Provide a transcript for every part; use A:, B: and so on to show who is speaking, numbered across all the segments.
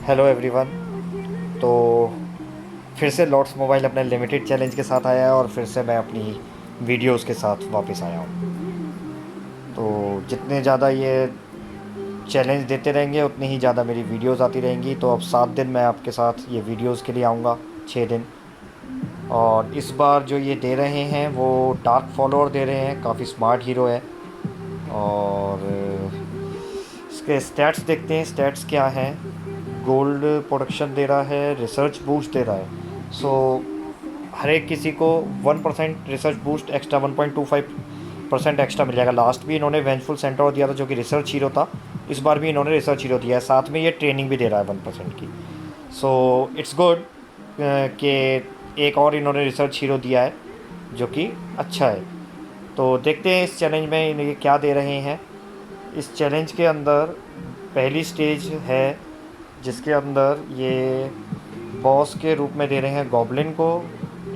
A: Hello everyone. तो फिर से लॉट्स मोबाइल अपने लिमिटेड चैलेंज के साथ आया है और फिर से मैं अपनी वीडियोस के साथ वापस आया हूँ। तो जितने ज़्यादा ये चैलेंज देते रहेंगे उतनी ही ज़्यादा मेरी वीडियोस आती रहेंगी। तो अब 7 दिन मैं आपके साथ ये वीडियोस के लिए आऊँगा, 6 दिन। और इस बार जो ये दे रहे हैं वो डार्क फॉलोअर दे रहे हैं, काफ़ी स्मार्ट हीरो है। और इसके स्टैट्स देखते हैं, स्टैट्स क्या हैं। गोल्ड प्रोडक्शन दे रहा है, रिसर्च बूस्ट दे रहा है। सो हर एक किसी को 1% रिसर्च बूस्ट एक्स्ट्रा, 1.25% एक्स्ट्रा मिल जाएगा। लास्ट भी इन्होंने वेंचफुल सेंटर दिया था जो कि रिसर्च हीरो था। इस बार भी इन्होंने रिसर्च हीरो दिया है, साथ में ये ट्रेनिंग भी दे रहा है 1% की। सो इट्स गुड कि एक और इन्होंने रिसर्च हीरो दिया है जो कि अच्छा है। तो देखते हैं इस चैलेंज में ये क्या दे रहे हैं। इस चैलेंज के अंदर पहली स्टेज है जिसके अंदर ये बॉस के रूप में दे रहे हैं गॉब्लिन को।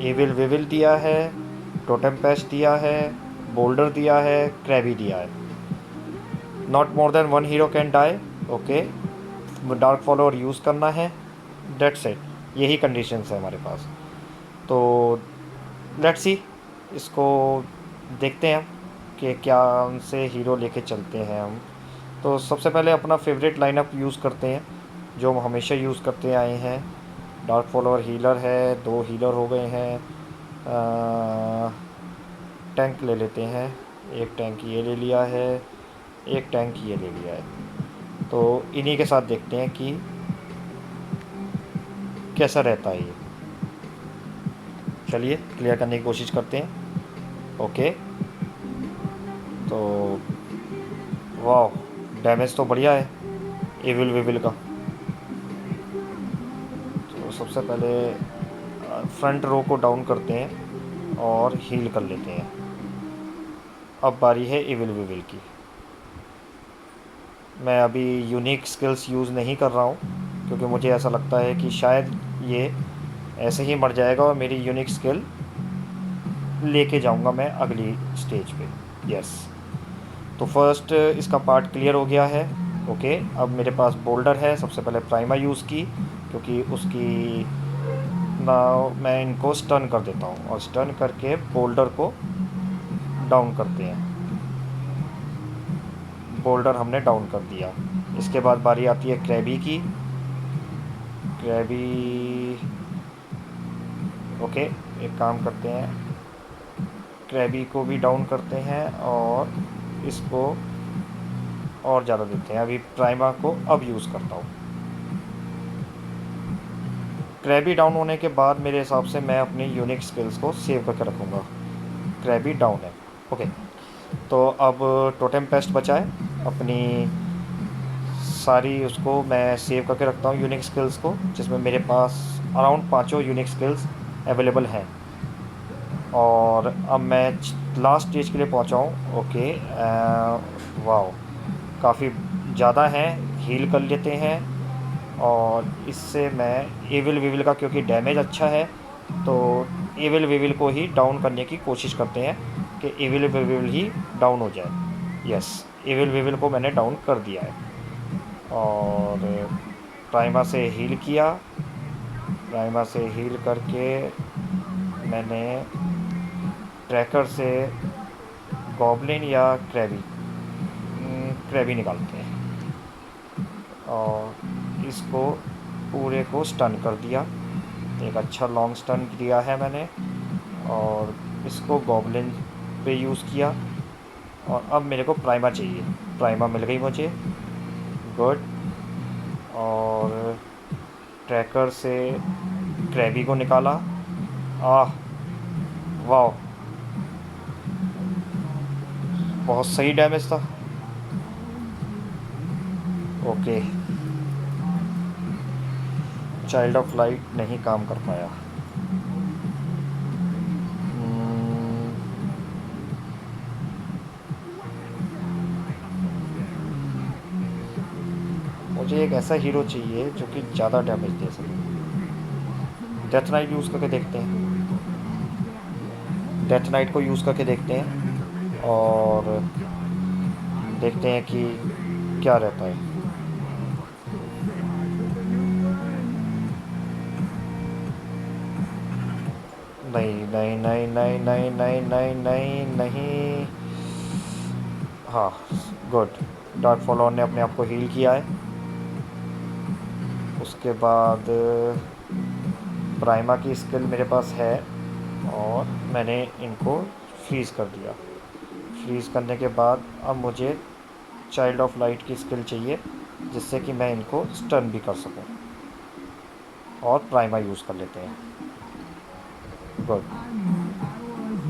A: एविल विविल दिया है, टोटेम पेस्ट दिया है, बोल्डर दिया है, क्रैबी दिया है। Not more than one hero can die. Okay, dark follower use करना है, डेट्स इट। यही कंडीशंस है हमारे पास। तो लेट्स सी, इसको देखते हैं कि क्या उनसे हीरो लेके चलते हैं हम। तो सबसे पहले अपना फेवरेट लाइनअप यूज़ करते हैं जो हम हमेशा यूज़ करते आए हैं। डार्क फॉलोअर हीलर है, 2 हीलर हो गए हैं। टैंक ले लेते हैं, एक टैंक ये ले लिया है, एक टैंक ये ले लिया है। तो इन्हीं के साथ देखते हैं कि कैसा रहता है ये। चलिए क्लियर करने की कोशिश करते हैं। ओके, तो वाह, डैमेज तो बढ़िया है एविल विविल का। तो सबसे पहले फ्रंट रो को डाउन करते हैं और हील कर लेते हैं। अब बारी है एविल विविल की। मैं अभी यूनिक स्किल्स यूज़ नहीं कर रहा हूँ क्योंकि मुझे ऐसा लगता है कि शायद ये ऐसे ही मर जाएगा और मेरी यूनिक स्किल लेके जाऊँगा मैं अगली स्टेज पे। यस, तो फर्स्ट इसका पार्ट क्लियर हो गया है। ओके, अब मेरे पास बोल्डर है। सबसे पहले प्राइमा यूज़ की क्योंकि उसकी ना मैं इनको स्टन कर देता हूँ और स्टन करके बोल्डर को डाउन करते हैं। बोल्डर हमने डाउन कर दिया। इसके बाद बारी आती है क्रैबी की। क्रैबी, ओके, एक काम करते हैं, क्रैबी को भी डाउन करते हैं और इसको और ज़्यादा देते हैं। अभी प्राइमा को अब यूज़ करता हूँ। क्रैबी डाउन होने के बाद मेरे हिसाब से मैं अपनी यूनिक स्किल्स को सेव करके रखूँगा। क्रैबी डाउन है। ओके, तो अब टोटेम पेस्ट बचा है। अपनी सारी उसको मैं सेव करके रखता हूँ यूनिक स्किल्स को, जिसमें मेरे पास अराउंड 5 यूनिक स्किल्स अवेलेबल हैं। और अब मैं लास्ट स्टेज के लिए पहुँचा हूँ। ओके, वाह, काफ़ी ज़्यादा हैं, हील कर लेते हैं। और इससे मैं एविल विविल का, क्योंकि डैमेज अच्छा है, तो एविल विविल को ही डाउन करने की कोशिश करते हैं कि एविल विविल ही डाउन हो जाए। यस, एविल विविल को मैंने डाउन कर दिया है। और प्राइमा से हील किया। प्राइमा से हील करके मैंने ट्रैकर से गॉब्लिन या क्रैबी, क्रैबी निकालते हैं और इसको पूरे को स्टन कर दिया। एक अच्छा लॉन्ग स्टन दिया है मैंने और इसको गॉब्लिन पे यूज़ किया। और अब मेरे को प्राइमा चाहिए। प्राइमा मिल गई मुझे, गुड। और ट्रैकर से क्रैबी को निकाला। आह, वाह, बहुत सही डैमेज था। ओके, चाइल्ड ऑफ लाइट नहीं काम कर पाया। मुझे एक ऐसा हीरो चाहिए जो कि ज़्यादा डैमेज दे सके। डेथ नाइट यूज़ करके देखते हैं। डेथ नाइट को यूज़ करके देखते हैं और देखते हैं कि क्या रहता है। नहीं नहीं नहीं नहीं नहीं नहीं नहीं नहीं नहीं। हाँ, गुड। डार्क फॉलोअर ने अपने आप को हील किया है। उसके बाद प्राइमा की स्किल मेरे पास है और मैंने इनको फ्रीज़ कर दिया। फ्रीज़ करने के बाद अब मुझे चाइल्ड ऑफ लाइट की स्किल चाहिए जिससे कि मैं इनको स्टन भी कर सकूं। और प्राइमा यूज़ कर लेते हैं। गुड।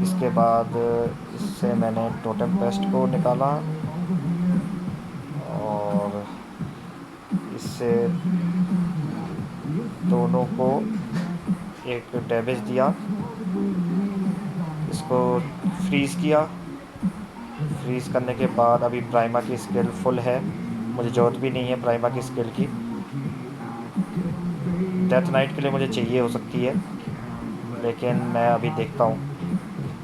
A: इसके बाद इससे मैंने टोटम पेस्ट को निकाला और इससे दोनों को एक डैमेज दिया। इसको फ्रीज़ किया। फ्रीज़ करने के बाद अभी प्राइमा की स्किल फुल है, मुझे ज़रूरत भी नहीं है प्राइमा की स्किल की। डेथ नाइट के लिए मुझे चाहिए हो सकती है, लेकिन मैं अभी देखता हूँ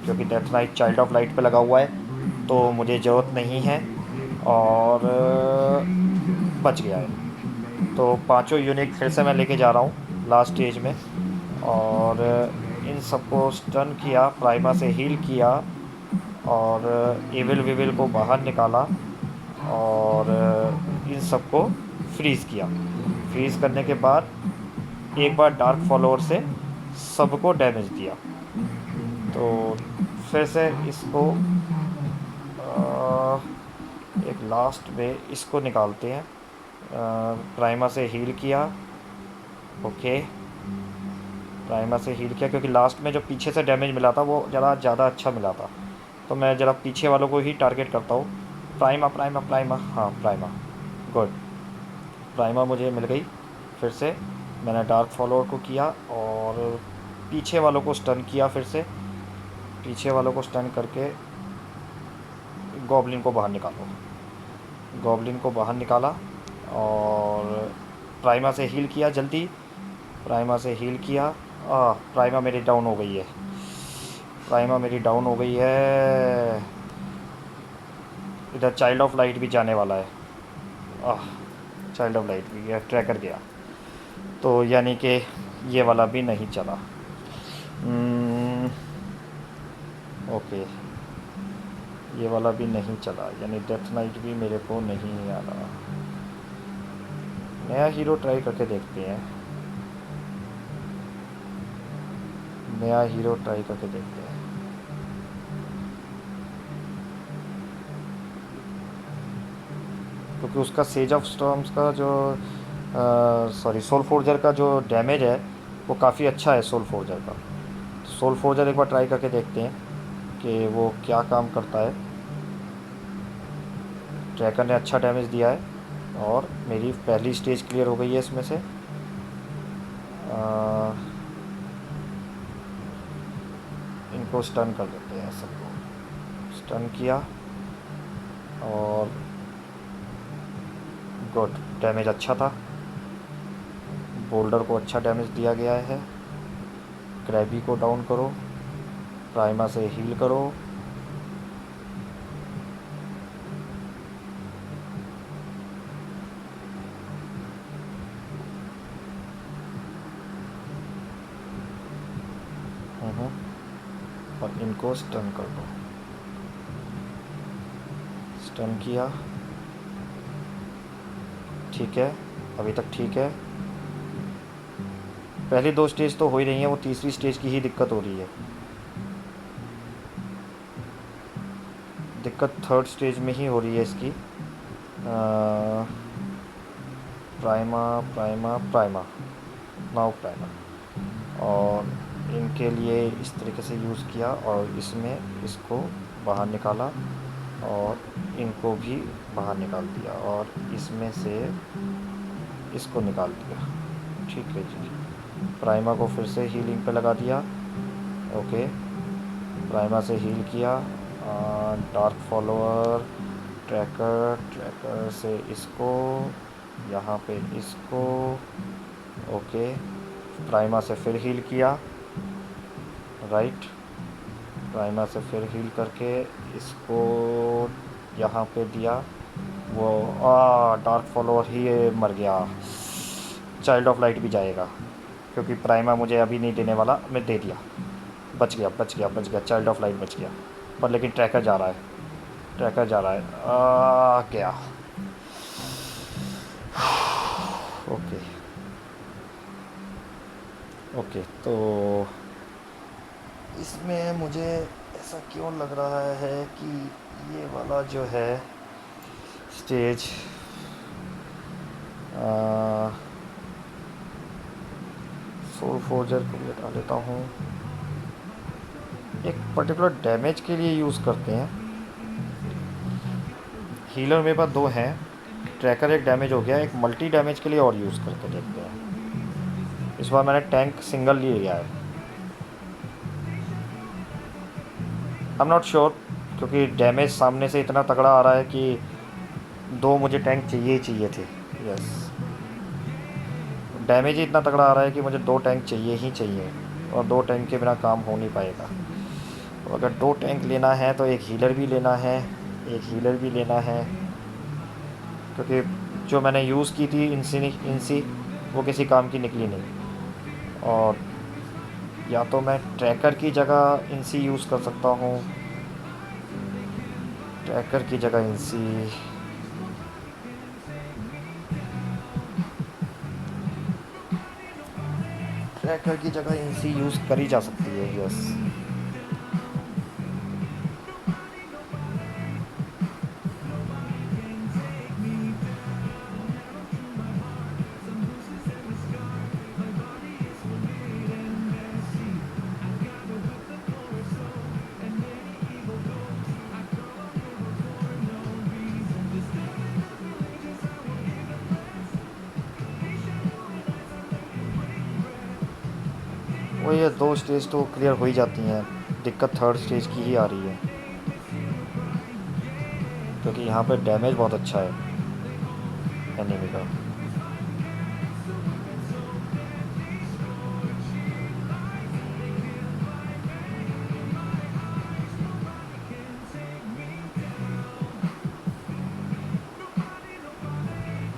A: क्योंकि death night child of light पे लगा हुआ है तो मुझे ज़रूरत नहीं है और बच गया है। तो पांचों यूनिट फिर से मैं लेके जा रहा हूँ लास्ट स्टेज में और इन सबको स्टन किया, प्राइमा से हील किया और एविल विविल को बाहर निकाला और इन सबको फ्रीज़ किया। फ्रीज़ करने के बाद एक बार डार्क फॉलोअर से सबको डैमेज दिया। तो फिर से इसको एक लास्ट में इसको निकालते हैं। प्राइमा से हील किया। ओके, प्राइमा से हील किया क्योंकि लास्ट में जो पीछे से डैमेज मिला था वो ज़रा ज़्यादा अच्छा मिला था, तो मैं ज़रा पीछे वालों को ही टारगेट करता हूँ। प्राइमा प्राइमा प्राइमा, हाँ प्राइमा, गुड। प्राइमा मुझे मिल गई। फिर से मैंने डार्क फॉलोअर को किया और पीछे वालों को स्टन किया। फिर से पीछे वालों को स्टन करके गॉब्लिन को बाहर निकालो। गॉब्लिन को बाहर निकाला और प्राइमा से हील किया जल्दी। प्राइमा से हील किया। प्राइमा मेरी डाउन हो गई है। प्राइमा मेरी डाउन हो गई है। इधर चाइल्ड ऑफ लाइट भी जाने वाला है। चाइल्ड ऑफ लाइट भी गया, ट्रैकर गया, तो यानी कि ये वाला भी नहीं चला। ओके, ये वाला भी नहीं चला, यानी डेथ नाइट भी मेरे को नहीं आ रहा। नया हीरो ट्राई करके देखते हैं। नया हीरो ट्राई करके देखते हैं। क्योंकि उसका सेज ऑफ स्टॉर्म्स का जो सॉरी सोल फोर्जर का जो डैमेज है वो काफ़ी अच्छा है सोल फोर्जर का। सोल फोर्जर एक बार ट्राई करके देखते हैं कि वो क्या काम करता है। ट्रैकर ने अच्छा डैमेज दिया है और मेरी पहली स्टेज क्लियर हो गई है इसमें से। इनको स्टन कर देते हैं, सबको स्टन किया और गुड, डैमेज अच्छा था। बोल्डर को अच्छा डैमेज दिया गया है। क्रैबी को डाउन करो, प्राइमा से हील करो। और इनको स्टन कर दो। स्टन किया, ठीक है, अभी तक ठीक है। पहली दो स्टेज तो हो ही रही हैं, वो तीसरी स्टेज की ही दिक्कत हो रही है। दिक्कत थर्ड स्टेज में ही हो रही है इसकी। Prima prima prima, now prima, और इनके लिए इस तरीके से यूज़ किया और इसमें इसको बाहर निकाला और इनको भी बाहर निकाल दिया और इसमें से इसको निकाल दिया। ठीक है जी। प्राइमा को फिर से हीलिंग पे लगा दिया। ओके, प्राइमा से हील किया। डार्क फॉलोअर, ट्रैकर, ट्रैकर से इसको, यहाँ पे इसको। ओके, प्राइमा से फिर हील किया, राइट। प्राइमा से फिर हील करके इसको यहाँ पे दिया। वो डार्क फॉलोअर ही मर गया। चाइल्ड ऑफ लाइट भी जाएगा क्योंकि प्राइमा मुझे अभी नहीं देने वाला, मैं दे दिया। बच गया बच गया बच गया, चाइल्ड ऑफ लाइट बच गया। पर लेकिन ट्रैकर जा रहा है, ट्रैकर जा रहा है। गया। Okay okay. तो इसमें मुझे ऐसा क्यों लग रहा है कि ये वाला जो है स्टेज सोल फोर्जर को भी हटा लेता हूँ। एक पर्टिकुलर डैमेज के लिए यूज़ करते हैं। हीलर मेरे पास दो हैं, ट्रैकर एक डैमेज हो गया, एक मल्टी डैमेज के लिए और यूज़ करके देखते हैं। इस बार मैंने टैंक सिंगल ले लिया है। आई एम नॉट श्योर, क्योंकि डैमेज सामने से इतना तगड़ा आ रहा है कि दो मुझे टैंक चाहिए ही चाहिए थे। यस, डैमेज ही इतना तगड़ा आ रहा है कि मुझे दो टैंक चाहिए ही चाहिए, और दो टैंक के बिना काम हो नहीं पाएगा। तो अगर दो टैंक लेना है तो एक हीलर भी लेना है, एक हीलर भी लेना है, क्योंकि जो मैंने यूज़ की थी इनसी वो किसी काम की निकली नहीं। और या तो मैं ट्रैकर की जगह इनसी यूज़ कर सकता हूँ, ट्रैकर की जगह इनसी। ट्रैकर की जगह इनसी यूज़ करी जा सकती है। यस, वो ये दो स्टेज तो क्लियर हो ही जाती हैं, दिक्कत थर्ड स्टेज की ही आ रही है, क्योंकि यहाँ पे डैमेज बहुत अच्छा है एनिमी का।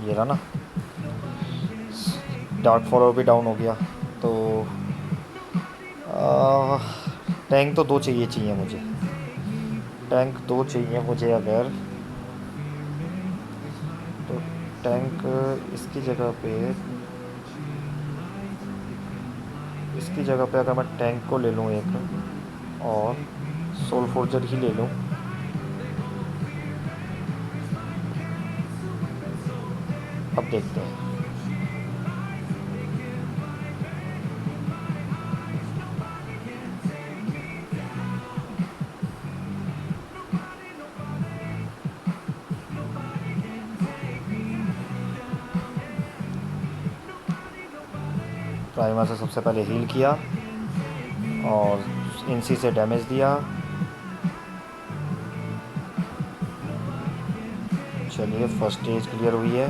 A: ये रहा ना, डार्क फॉलोअर भी डाउन हो गया। तो टैंक तो दो चाहिए चाहिए मुझे, टैंक दो चाहिए मुझे। अगर तो टैंक इसकी जगह पे, इसकी जगह पे अगर मैं टैंक को ले लूँ एक, और सोल फोर्जर ही ले लूँ, अब देखते हैं। प्राइमर से सबसे पहले हील किया और इनसी से डैमेज दिया। चलिए, फर्स्ट स्टेज क्लियर हुई है।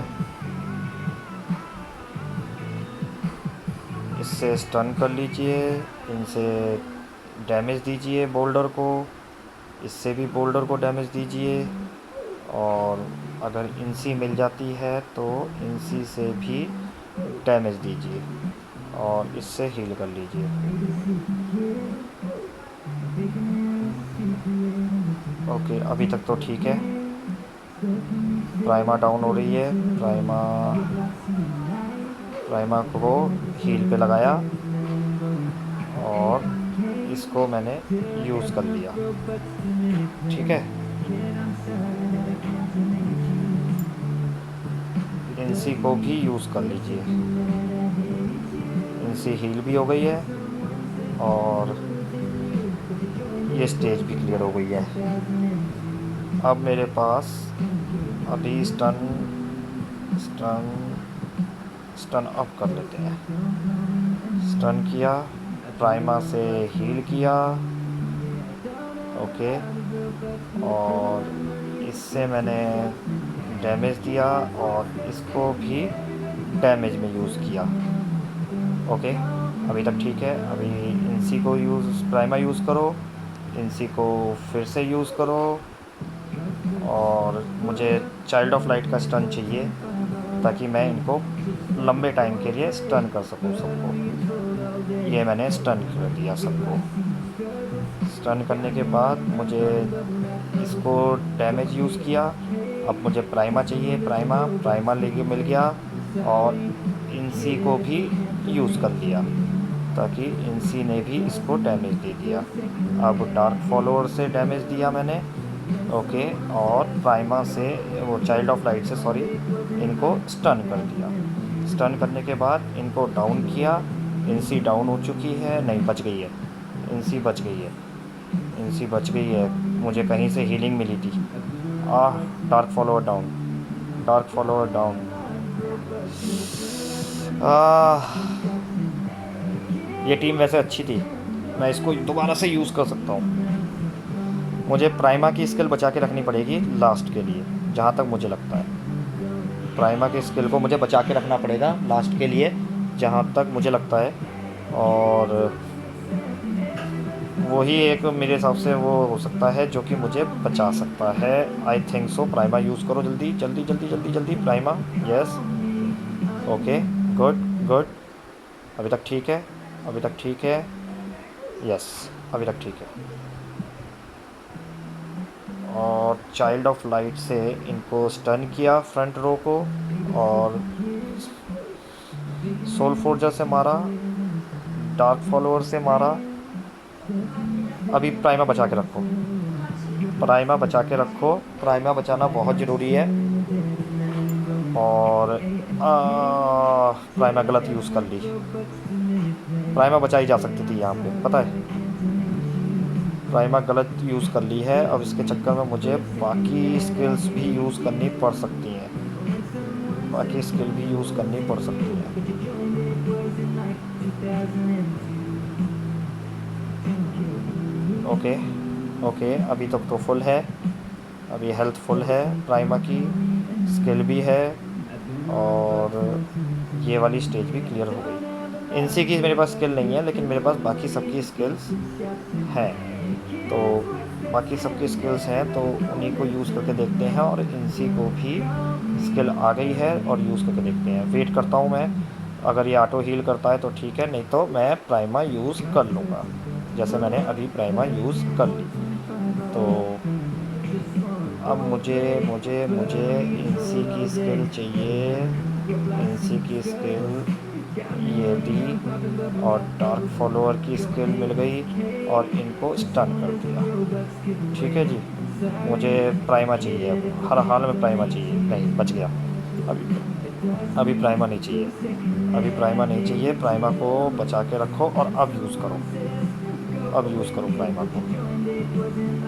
A: इससे स्टन कर लीजिए, इनसे डैमेज दीजिए बोल्डर को, इससे भी बोल्डर को डैमेज दीजिए, और अगर इनसी मिल जाती है तो इनसी से भी डैमेज दीजिए, और इससे हील कर लीजिए। ओके, अभी तक तो ठीक है। प्राइमा डाउन हो रही है, प्राइमा को हील पे लगाया और इसको मैंने यूज़ कर लिया। ठीक है, इनसी को भी यूज़ कर लीजिए। इनसी हील भी हो गई है और ये स्टेज भी क्लियर हो गई है। अब मेरे पास अभी स्टन अप कर लेते हैं। स्टन किया, प्राइमा से हील किया, ओके, और इससे मैंने डैमेज दिया और इसको भी डैमेज में यूज़ किया। ओके, अभी तक ठीक है। अभी इनसी को प्राइमा यूज़ करो, इनसी को फिर से यूज़ करो, और मुझे चाइल्ड ऑफ लाइट का स्टन चाहिए ताकि मैं इनको लंबे टाइम के लिए स्टन कर सकूं सबको। ये मैंने स्टन कर दिया सबको। स्टन करने के बाद मुझे इसको डैमेज यूज़ किया। अब मुझे प्राइमा चाहिए, प्राइमा लेके मिल गया और इनसी को भी यूज़ कर लिया ताकि इनसी ने भी इसको डैमेज दे दिया। अब डार्क फॉलोअर से डैमेज दिया मैंने, ओके, और प्राइमा से, वो चाइल्ड ऑफ लाइट से सॉरी, इनको स्टन कर दिया। स्टन करने के बाद इनको डाउन किया। इनसी डाउन हो चुकी है, नहीं बच गई है, इनसी बच गई है, इनसी बच गई है, मुझे कहीं से हीलिंग मिली थी। Dark follower down, dark follower down. ये टीम वैसे अच्छी थी, मैं इसको दोबारा से यूज़ कर सकता हूँ। मुझे प्राइमा की स्किल बचा के रखनी पड़ेगी लास्ट के लिए, जहाँ तक मुझे लगता है प्राइमा की स्किल को मुझे बचा के रखना पड़ेगा लास्ट के लिए, जहाँ तक मुझे लगता है। और वही एक मेरे हिसाब से वो हो सकता है जो कि मुझे बचा सकता है, I think so. Prima use करो जल्दी जल्दी जल्दी जल्दी जल्दी, prima, yes, okay, good good, अभी तक ठीक है, अभी तक ठीक है, यस, अभी तक ठीक है। और चाइल्ड ऑफ लाइट से इनको स्टन किया फ्रंट रो को, और सोल फोर्जर से मारा, डार्क फॉलोअर से मारा। अभी प्राइमा बचा के रखो, प्राइमा बचा के रखो, प्राइमा बचाना बहुत ज़रूरी है। और प्राइमा गलत यूज़ कर ली, प्राइमा बचाई जा सकती थी यहाँ पे, पता है, प्राइमा गलत यूज़ कर ली है। अब इसके चक्कर में मुझे बाकी स्किल्स भी यूज़ करनी पड़ सकती हैं, बाकी स्किल भी यूज़ करनी पड़ सकती है। ओके ओके, अभी तक तो फुल है, अभी हेल्थ फुल है, प्राइमा की स्किल भी है, और ये वाली स्टेज भी क्लियर हो गई। इनसी की मेरे पास स्किल नहीं है, लेकिन मेरे पास बाकी सबकी स्किल्स हैं, तो बाकी सबकी स्किल्स हैं, तो उन्हीं को यूज़ करके देखते हैं। और इनसी को भी स्किल आ गई है और यूज़ करके देखते हैं। वेट करता हूँ मैं, अगर ये ऑटो हील करता है तो ठीक है, नहीं तो मैं प्राइमा यूज़ कर लूँगा, जैसे मैंने अभी प्राइमा यूज़ कर ली। तो अब मुझे मुझे मुझे इनसी की स्किल चाहिए, इनसी की स्किल ये दी, और डार्क फॉलोअर की स्किल मिल गई और इनको स्टन कर दिया। ठीक है जी, मुझे प्राइमा चाहिए, अब हर हाल में प्राइमा चाहिए। नहीं, बच गया, अभी प्राइमा नहीं चाहिए, अभी प्राइमा नहीं चाहिए, प्राइमा को बचा के रखो और अब यूज़ करो, अब यूज़ करो प्राइमा को,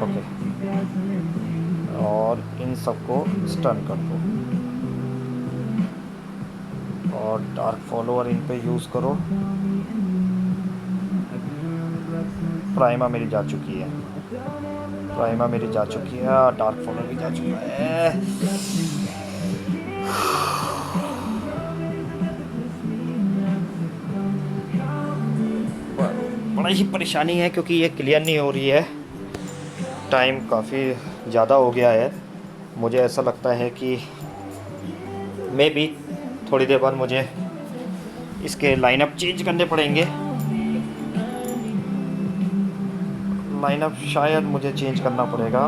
A: ओके, और इन सबको स्टन कर दो, और डार्क फॉलोअर इन पे यूज़ करो। प्राइमा मेरी जा चुकी है, प्राइमा मेरी जा चुकी है, डार्क फॉलोअर भी जा चुका है। बड़ा ही परेशानी है क्योंकि ये क्लियर नहीं हो रही है, टाइम काफ़ी ज़्यादा हो गया है। मुझे ऐसा लगता है कि मे बी थोड़ी देर बाद मुझे इसके लाइनअप चेंज करने पड़ेंगे, लाइनअप शायद मुझे चेंज करना पड़ेगा।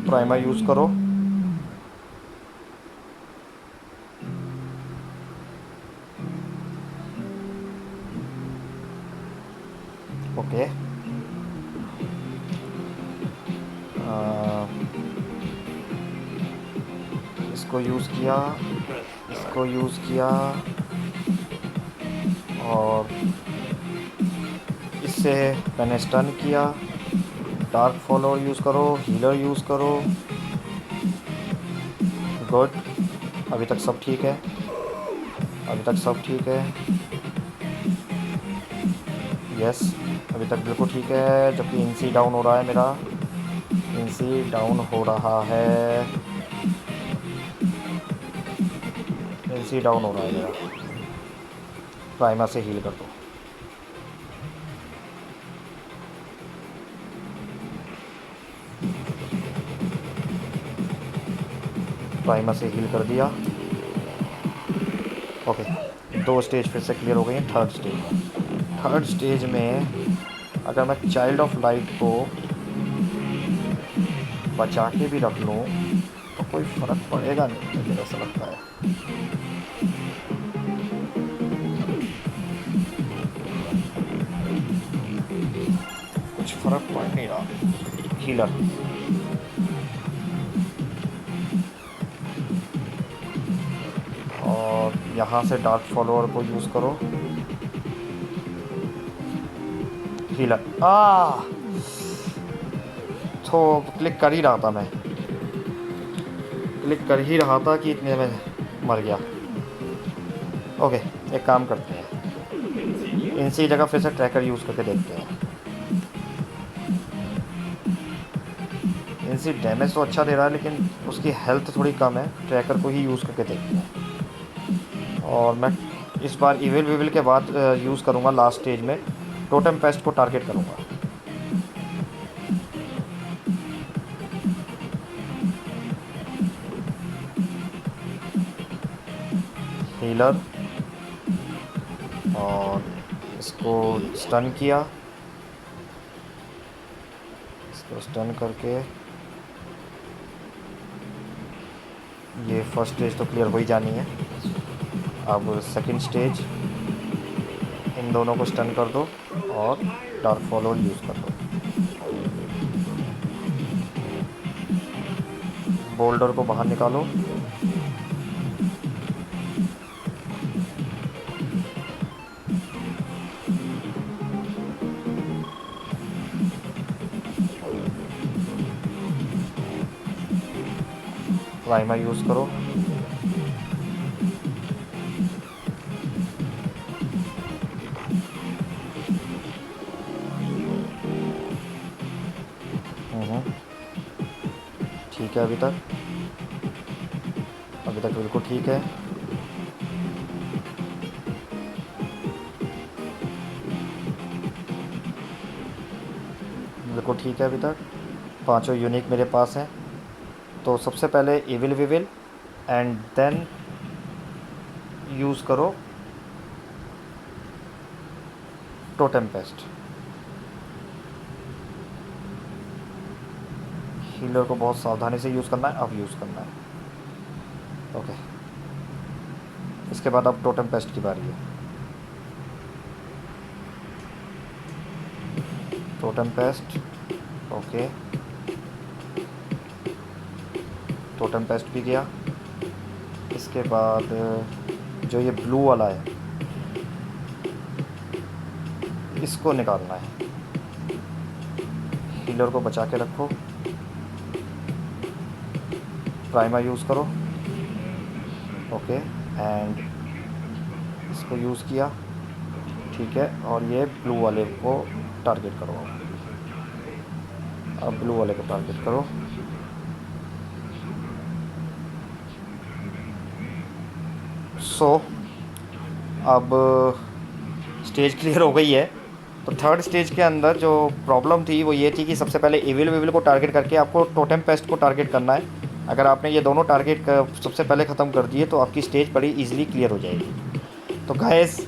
A: प्राइमा यूज़ करो, ओके, इसको यूज़ किया, इसको यूज़ किया, और इससे मैंने स्टन किया। डार्क फॉलोअर यूज़ करो, हीलर यूज़ करो, गुड, अभी तक सब ठीक है, अभी तक सब ठीक है, यस, अभी तक बिल्कुल ठीक है। जबकि इनसी डाउन हो रहा है मेरा, इनसी डाउन हो रहा है, इनसी डाउन हो रहा है मेरा, प्राइमा से हील कर दो, प्राइमा से हील कर दिया, ओके। 2 स्टेज फिर से क्लियर हो गई हैं। थर्ड स्टेज में अगर मैं चाइल्ड ऑफ लाइट को बचा के भी रख लूँ तो कोई फ़र्क पड़ेगा नहीं, मुझे ऐसा लगता है। कुछ फ़र्क पड़ नहीं रहा। हीलर और यहाँ से डार्क फॉलोअर को यूज़ करो। हीलर तो क्लिक कर ही रहा था मैं, क्लिक कर ही रहा था कि इतने में मर गया। ओके, एक काम करते हैं, इनसी जगह फिर से ट्रैकर यूज़ करके देखते हैं। इनसी डैमेज तो अच्छा दे रहा है लेकिन उसकी हेल्थ थोड़ी कम है, ट्रैकर को ही यूज़ करके देखते हैं। और मैं इस बार इविल विविल के बाद यूज़ करूँगा लास्ट स्टेज में, टोटम पेस्ट को टारगेट करूँगा। हीलर और इसको स्टन किया, इसको स्टन करके ये फर्स्ट स्टेज तो क्लियर हो ही जानी है। अब सेकंड स्टेज, इन दोनों को स्टन कर दो और डार्क फॉलोअर यूज़ कर दो। बोल्डर को बाहर निकालो, प्राइमर यूज़ करो, ठीक है। अभी तक बिल्कुल ठीक है। बिल्कुल ठीक है अभी तक। पांचों यूनिक मेरे पास हैं, तो सबसे पहले evil weevil and then use करो टोटेम पेस्ट। हीलर को बहुत सावधानी से यूज़ करना है, अब यूज़ करना है। ओके, इसके बाद अब टोटेम पेस्ट की बारी है। Totem paste, okay, totem paste भी गया। इसके बाद जो ये ब्लू वाला है इसको निकालना है। हीलर को बचा के रखो, प्राइमर यूज़ करो, ओके, एंड इसको यूज़ किया, ठीक है। और ये ब्लू वाले को टारगेट करो, अब ब्लू वाले को टारगेट करो। सो अब स्टेज क्लियर हो गई है। तो थर्ड स्टेज के अंदर जो प्रॉब्लम थी वो ये थी कि सबसे पहले इविल विविल को टारगेट करके आपको टोटेम पेस्ट को टारगेट करना है। अगर आपने ये दोनों टारगेट सबसे पहले ख़त्म कर दिए तो आपकी स्टेज बड़ी इजीली क्लियर हो जाएगी। तो गाइस,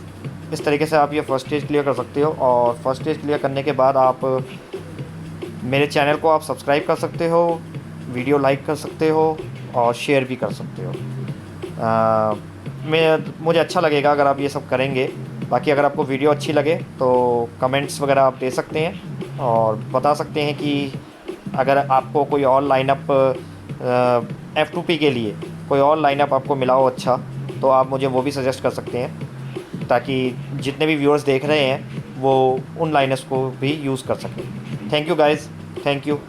A: इस तरीके से आप ये फर्स्ट स्टेज क्लियर कर सकते हो। और फर्स्ट स्टेज क्लियर करने के बाद आप मेरे चैनल को आप सब्सक्राइब कर सकते हो, वीडियो लाइक कर सकते हो और शेयर भी कर सकते हो। मुझे अच्छा लगेगा अगर आप ये सब करेंगे। बाकी अगर आपको वीडियो अच्छी लगे तो कमेंट्स वगैरह आप दे सकते हैं और बता सकते हैं कि अगर आपको कोई और लाइनअप F2P के लिए कोई और लाइनअप आपको मिला हो अच्छा, तो आप मुझे वो भी सजेस्ट कर सकते हैं ताकि जितने भी व्यूअर्स देख रहे हैं वो उन लाइनअप्स को भी यूज़ कर सकें। Thank you guys, thank you.